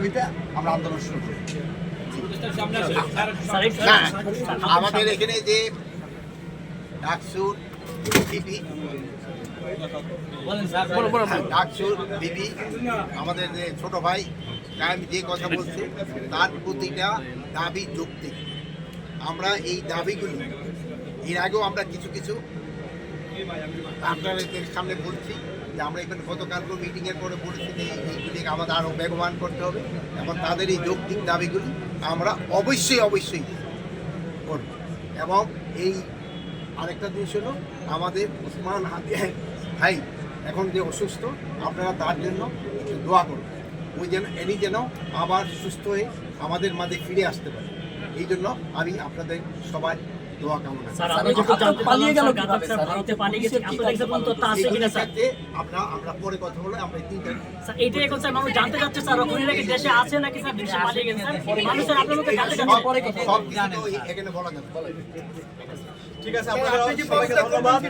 দাবিতে আমরা আন্দোলন শুরু করি। আমাদের এখানে যে ডাকসুর বিবি আমাদের যে ছোট ভাই কায়েম যে কথা বলছে তার প্রতিটা দাবি যৌক্তিক। আমরা এই দাবিগুলি এর আগেও আমরা কিছু কিছু আপনাদের সামনে বলছি যে আমরা এখানে গতকালকে মিটিংয়ের পরে বলেছি যে এইগুলি আমাদের আরও বেগবান করতে হবে এবং তাদের এই যৌক্তিক দাবিগুলি আমরা অবশ্যই করব। এবং এই আরেকটা জিনিস হলো আমাদের ওসমান ভাই এখন যে অসুস্থ, আপনারা তার জন্য একটু দোয়া করুন, ওই যেন যেন আবার সুস্থ হয়ে আমাদের মাঝে ফিরে আসতে পারে। এই জন্য আমি আপনাদের সবাই দোয়া কামনা করি। আমরা পরে কথা বলে আমরা সব এখানে বলা যাবে। ঠিক আছে, আপনাদের সবাইকে ধন্যবাদ।